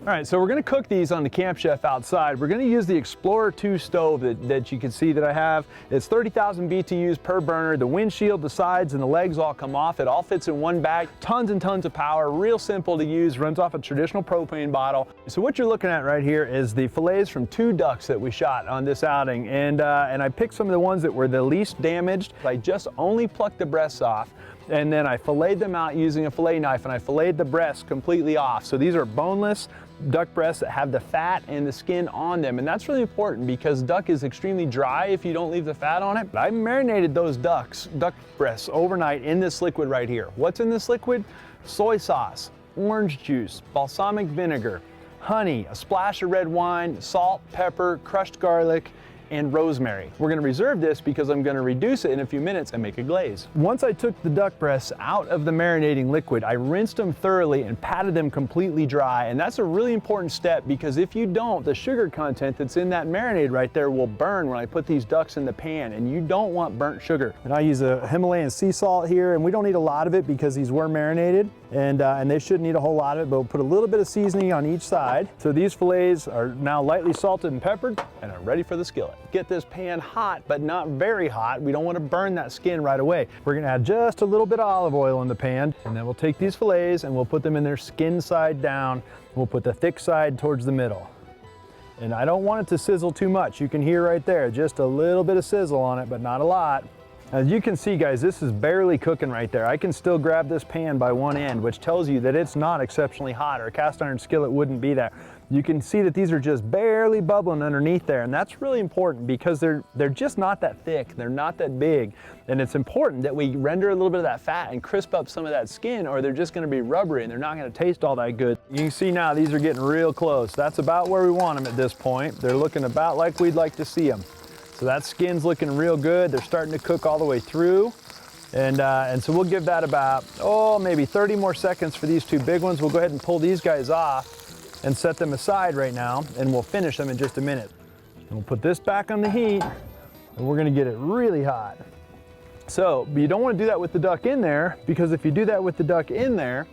All right, so we're gonna cook these on the Camp Chef outside. We're gonna use the Explorer 2 stove that you can see that I have. It's 30,000 BTUs per burner. The windshield, the sides, and the legs all come off. It all fits in one bag. Tons and tons of power, real simple to use, runs off a traditional propane bottle. So what you're looking at right here is the fillets from 2 ducks that we shot on this outing. And I picked some of the ones that were the least damaged. I just only plucked the breasts off, and then I filleted them out using a fillet knife, and I filleted the breasts completely off. So these are boneless duck breasts that have the fat and the skin on them, and that's really important because duck is extremely dry if you don't leave the fat on it. I marinated those duck breasts overnight in this liquid right here. What's in this liquid? Soy sauce, orange juice, balsamic vinegar, honey, a splash of red wine, salt, pepper, crushed garlic, and rosemary. We're gonna reserve this because I'm gonna reduce it in a few minutes and make a glaze. Once I took the duck breasts out of the marinating liquid, I rinsed them thoroughly and patted them completely dry. And that's a really important step because if you don't, the sugar content that's in that marinade right there will burn when I put these ducks in the pan, and you don't want burnt sugar. And I use a Himalayan sea salt here, and we don't need a lot of it because these were marinated, and they shouldn't need a whole lot of it, but we'll put a little bit of seasoning on each side. So these fillets are now lightly salted and peppered and are ready for the skillet. Get this pan hot, but not very hot. We don't want to burn that skin right away. We're gonna add just a little bit of olive oil in the pan, and then we'll take these fillets and we'll put them in their skin side down. We'll put the thick side towards the middle. And I don't want it to sizzle too much. You can hear right there, just a little bit of sizzle on it, but not a lot. As you can see, guys, this is barely cooking right there. I can still grab this pan by one end, which tells you that it's not exceptionally hot, or a cast iron skillet wouldn't be that. You can see that these are just barely bubbling underneath there, and that's really important because they're just not that thick, they're not that big, and it's important that we render a little bit of that fat and crisp up some of that skin, or they're just gonna be rubbery and they're not gonna taste all that good. You can see now these are getting real close. That's about where we want them at this point. They're looking about like we'd like to see them. So that skin's looking real good. They're starting to cook all the way through. And so we'll give that about, maybe 30 more seconds for these 2 big ones. We'll go ahead and pull these guys off and set them aside right now, and we'll finish them in just a minute. And we'll put this back on the heat, and we're gonna get it really hot. So, but you don't wanna do that with the duck in there, because if you do that with the duck in there,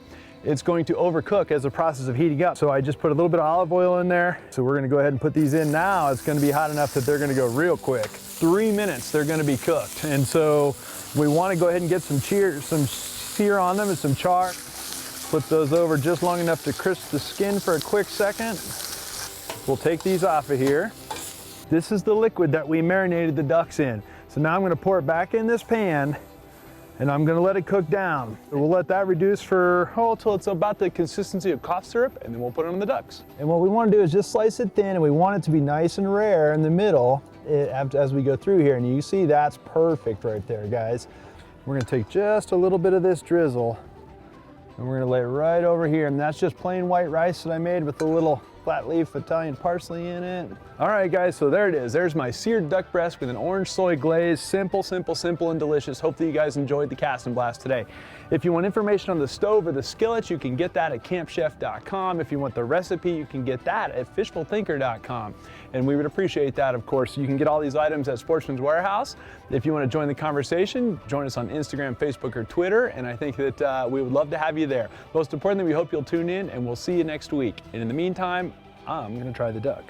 it's going to overcook as a process of heating up. So I just put a little bit of olive oil in there. So we're gonna go ahead and put these in now. It's gonna be hot enough that they're gonna go real quick. 3 minutes, they're gonna be cooked. And so we wanna go ahead and get some sear on them and some char. Put those over just long enough to crisp the skin for a quick second. We'll take these off of here. This is the liquid that we marinated the ducks in. So now I'm gonna pour it back in this pan, and I'm gonna let it cook down. We'll let that reduce for, till it's about the consistency of cough syrup, and then we'll put it on the ducks. And what we wanna do is just slice it thin, and we want it to be nice and rare in the middle as we go through here. And you see that's perfect right there, guys. We're gonna take just a little bit of this drizzle, and we're gonna lay it right over here. And that's just plain white rice that I made with a little flat leaf Italian parsley in it. All right, guys, so there it is. There's my seared duck breast with an orange soy glaze. Simple, simple, simple, and delicious. Hopefully you guys enjoyed the Cast and Blast today. If you want information on the stove or the skillets, you can get that at campchef.com. If you want the recipe, you can get that at fishfulthinker.com. And we would appreciate that, of course. You can get all these items at Sportsman's Warehouse. If you want to join the conversation, join us on Instagram, Facebook, or Twitter, and I think that we would love to have you there. Most importantly, we hope you'll tune in, and we'll see you next week. And in the meantime, I'm gonna try the duck.